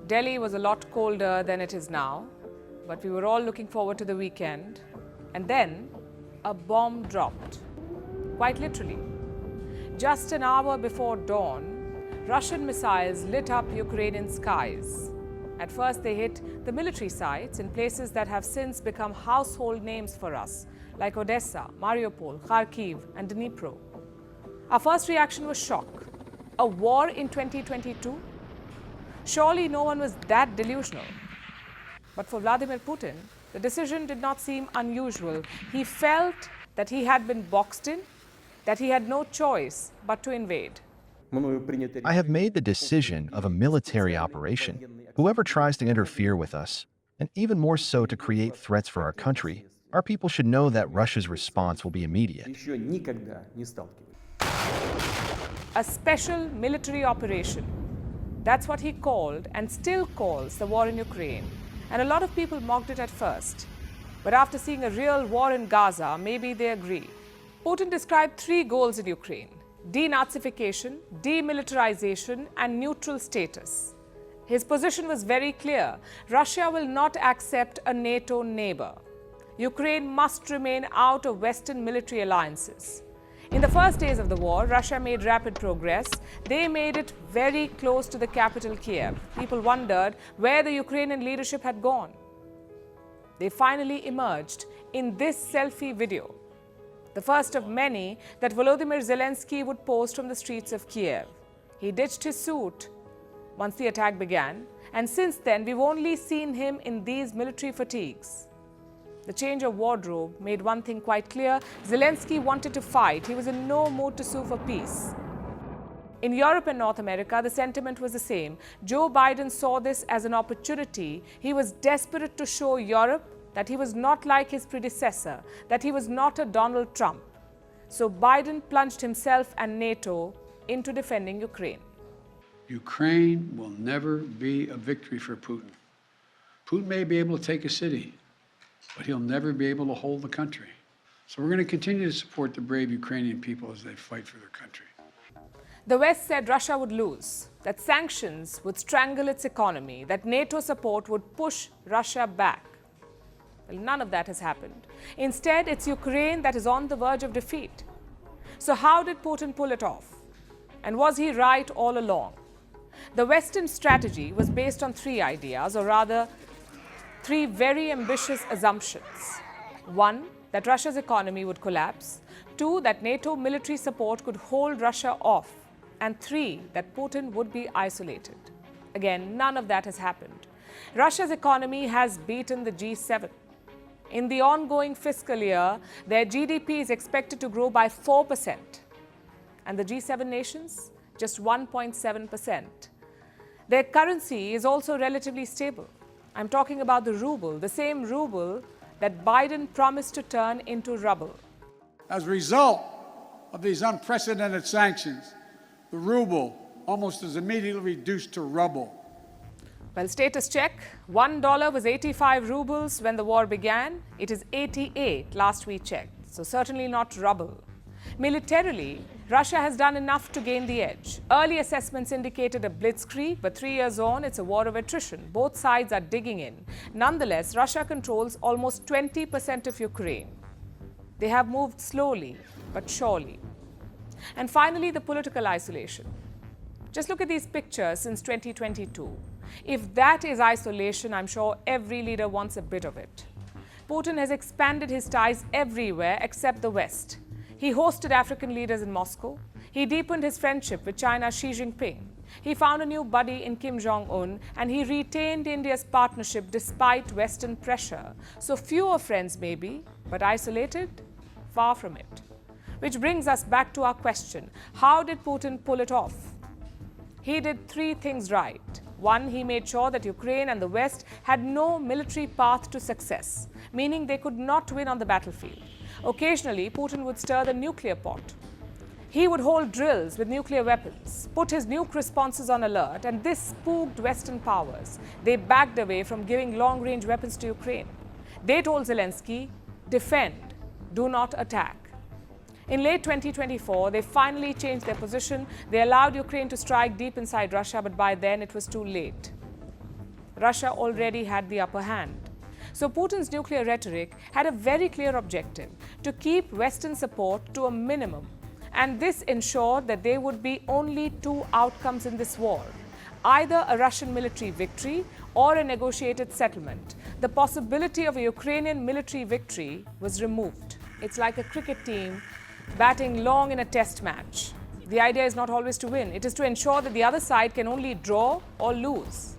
Delhi was a lot colder than it is now, but we were all looking forward to the weekend. And then a bomb dropped, quite literally. Just an hour before dawn, Russian missiles lit up Ukrainian skies. At first, they hit the military sites in places that have since become household names for us, like Odessa, Mariupol, Kharkiv, and Dnipro. Our first reaction was shock. A war in 2022? Surely no one was that delusional. But for Vladimir Putin, the decision did not seem unusual. He felt that he had been boxed in, that he had no choice but to invade. I have made the decision of a military operation. Whoever tries to interfere with us, and even more so to create threats for our country, our people should know that Russia's response will be immediate. A special military operation. That's what he called and still calls the war in Ukraine. And a lot of people mocked it at first. But after seeing a real war in Gaza, maybe they agree. Putin described 3 goals in Ukraine: denazification, demilitarization, and neutral status. His position was very clear. Russia will not accept a NATO neighbor. Ukraine must remain out of Western military alliances. In the first days of the war, Russia made rapid progress. They made it very close to the capital, Kiev. People wondered where the Ukrainian leadership had gone. They finally emerged in this selfie video, the first of many that Volodymyr Zelensky would post from the streets of Kiev. He ditched his suit once the attack began, and since then we've only seen him in these military fatigues. The change of wardrobe made one thing quite clear: Zelensky wanted to fight. He was in no mood to sue for peace. In Europe and North America, the sentiment was the same. Joe Biden saw this as an opportunity. He was desperate to show Europe that he was not like his predecessor, that he was not a Donald Trump. So Biden plunged himself and NATO into defending Ukraine. Ukraine will never be a victory for Putin. Putin may be able to take a city, but he'll never be able to hold the country. So we're going to continue to support the brave Ukrainian people as they fight for their country. The West said Russia would lose, that sanctions would strangle its economy, that NATO support would push Russia back. Well, none of that has happened. Instead, it's Ukraine that is on the verge of defeat. So how did Putin pull it off? And was he right all along? The Western strategy was based on 3 ideas, or rather 3 very ambitious assumptions. 1, that Russia's economy would collapse. 2, that NATO military support could hold Russia off. And 3, that Putin would be isolated. Again, none of that has happened. Russia's economy has beaten the G7. In the ongoing fiscal year, their GDP is expected to grow by 4%. And the G7 nations, just 1.7%. Their currency is also relatively stable. I'm talking about the ruble, the same ruble that Biden promised to turn into rubble. As a result of these unprecedented sanctions, the ruble almost is immediately reduced to rubble. Well, status check. $1 was 85 rubles when the war began. It is 88 last we checked, so certainly not rubble. Militarily, Russia has done enough to gain the edge. Early assessments indicated a blitzkrieg, but 3 years on, it's a war of attrition. Both sides are digging in. Nonetheless, Russia controls almost 20% of Ukraine. They have moved slowly, but surely. And finally, the political isolation. Just look at these pictures since 2022. If that is isolation, I'm sure every leader wants a bit of it. Putin has expanded his ties everywhere except the West. He hosted African leaders in Moscow. He deepened his friendship with China's Xi Jinping. He found a new buddy in Kim Jong-un, and he retained India's partnership despite Western pressure. So fewer friends maybe, but isolated? Far from it. Which brings us back to our question: how did Putin pull it off? He did 3 things right. 1, he made sure that Ukraine and the West had no military path to success, meaning they could not win on the battlefield. Occasionally, Putin would stir the nuclear pot. He would hold drills with nuclear weapons, put his nuke responses on alert, and this spooked Western powers. They backed away from giving long-range weapons to Ukraine. They told Zelensky, defend, do not attack. In late 2024, they finally changed their position. They allowed Ukraine to strike deep inside Russia, but by then it was too late. Russia already had the upper hand. So Putin's nuclear rhetoric had a very clear objective: to keep Western support to a minimum. And this ensured that there would be only two outcomes in this war: either a Russian military victory or a negotiated settlement. The possibility of a Ukrainian military victory was removed. It's like a cricket team batting long in a test match. The idea is not always to win. It is to ensure that the other side can only draw or lose.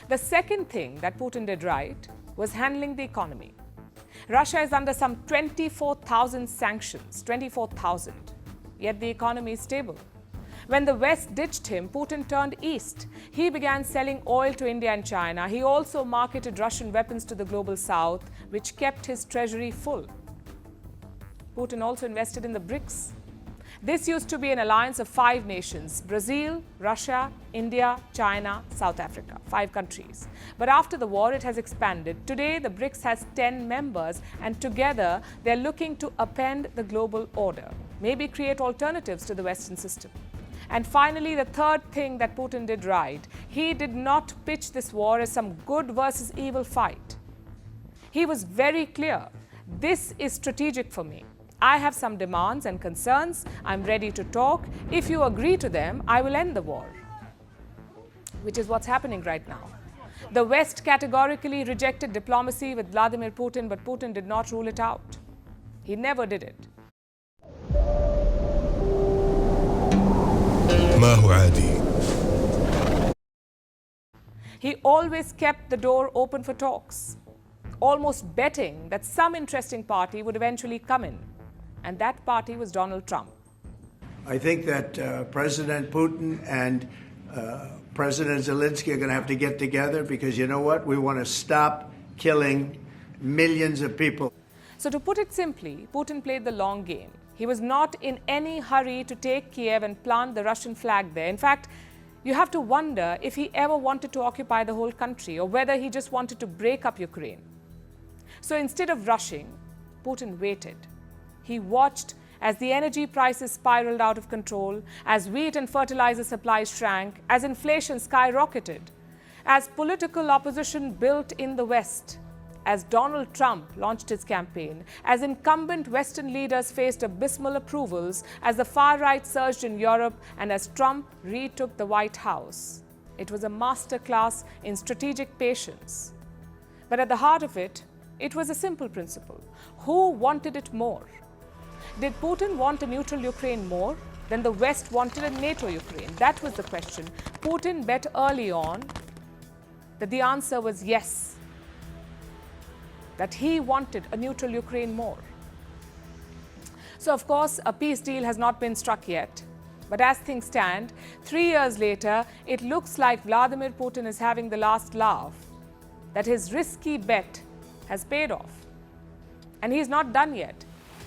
The second thing that Putin did right was handling the economy. Russia is under some 24,000 sanctions, 24,000. Yet the economy is stable. When the West ditched him, Putin turned east. He began selling oil to India and China. He also marketed Russian weapons to the global south, which kept his treasury full. Putin also invested in the BRICS. This used to be an alliance of 5 nations: Brazil, Russia, India, China, South Africa, 5 countries. But after the war, it has expanded. Today, the BRICS has 10 members, and together they're looking to upend the global order, maybe create alternatives to the Western system. And finally, the third thing that Putin did right: he did not pitch this war as some good versus evil fight. He was very clear: this is strategic for me. I have some demands and concerns. I'm ready to talk. If you agree to them, I will end the war. Which is what's happening right now. The West categorically rejected diplomacy with Vladimir Putin, but Putin did not rule it out. He never did it. ما هو عادي. He always kept the door open for talks, almost betting that some interesting party would eventually come in. And that party was Donald Trump. I think that President Putin and President Zelensky are going to have to get together, because you know what? We want to stop killing millions of people. So to put it simply, Putin played the long game. He was not in any hurry to take Kiev and plant the Russian flag there. In fact, you have to wonder if he ever wanted to occupy the whole country, or whether he just wanted to break up Ukraine. So instead of rushing, Putin waited. He watched as the energy prices spiraled out of control, as wheat and fertilizer supplies shrank, as inflation skyrocketed, as political opposition built in the West, as Donald Trump launched his campaign, as incumbent Western leaders faced abysmal approvals, as the far right surged in Europe, and as Trump retook the White House. It was a masterclass in strategic patience. But at the heart of it, it was a simple principle: who wanted it more? Did Putin want a neutral Ukraine more than the West wanted a NATO Ukraine? That was the question. Putin bet early on that the answer was yes, that he wanted a neutral Ukraine more. So, of course, a peace deal has not been struck yet. But as things stand, 3 years later, it looks like Vladimir Putin is having the last laugh, that his risky bet has paid off. And he's not done yet.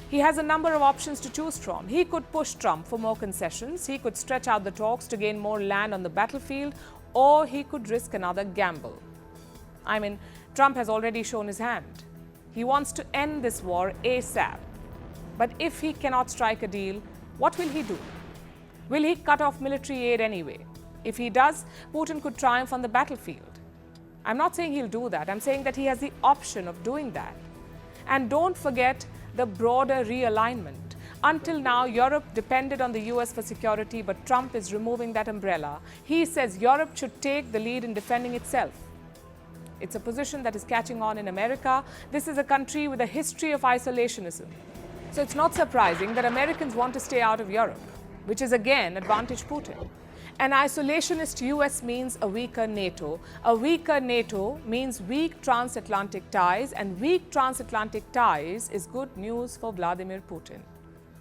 He has a number of options to choose from. He could push Trump for more concessions, he could stretch out the talks to gain more land on the battlefield, or he could risk another gamble. I mean, Trump has already shown his hand. He wants to end this war ASAP. But if he cannot strike a deal, what will he do? Will he cut off military aid anyway? If he does, Putin could triumph on the battlefield. I'm not saying he'll do that. I'm saying that he has the option of doing that. And don't forget the broader realignment. Until now, Europe depended on the US for security, but Trump is removing that umbrella. He says Europe should take the lead in defending itself. It's a position that is catching on in America. This is a country with a history of isolationism. So it's not surprising that Americans want to stay out of Europe, which is again advantage Putin. An isolationist US means a weaker NATO. A weaker NATO means weak transatlantic ties, and weak transatlantic ties is good news for Vladimir Putin.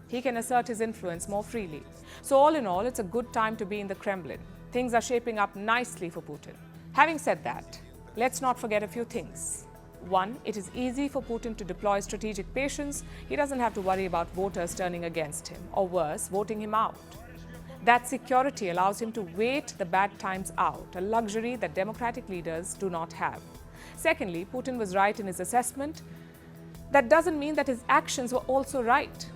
He can assert his influence more freely. So all in all, it's a good time to be in the Kremlin. Things are shaping up nicely for Putin. Having said that, let's not forget a few things. One, it is easy for Putin to deploy strategic patience. He doesn't have to worry about voters turning against him, or worse, voting him out. That security allows him to wait the bad times out, a luxury that democratic leaders do not have. Secondly, Putin was right in his assessment. That doesn't mean that his actions were also right.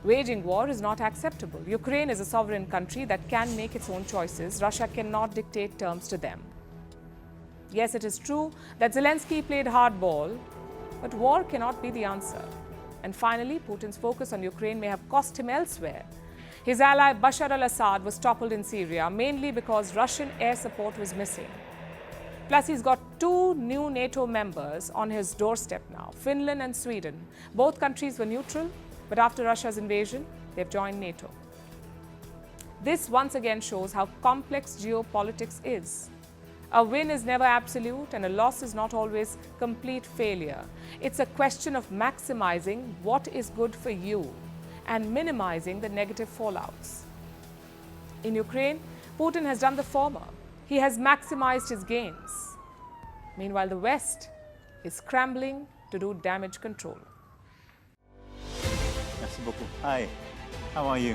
Waging war is not acceptable. Ukraine is a sovereign country that can make its own choices. Russia cannot dictate terms to them. Yes, it is true that Zelensky played hardball, but war cannot be the answer. And finally, Putin's focus on Ukraine may have cost him elsewhere. His ally Bashar al-Assad was toppled in Syria mainly because Russian air support was missing. Plus, he's got 2 new NATO members on his doorstep now, Finland and Sweden. Both countries were neutral, but after Russia's invasion, they've joined NATO. This once again shows how complex geopolitics is. A win is never absolute and a loss is not always complete failure. It's a question of maximizing what is good for you and minimizing the negative fallouts. In Ukraine, Putin has done the former. He has maximized his gains. Meanwhile, the West is scrambling to do damage control. Merci beaucoup. Hi, how are you?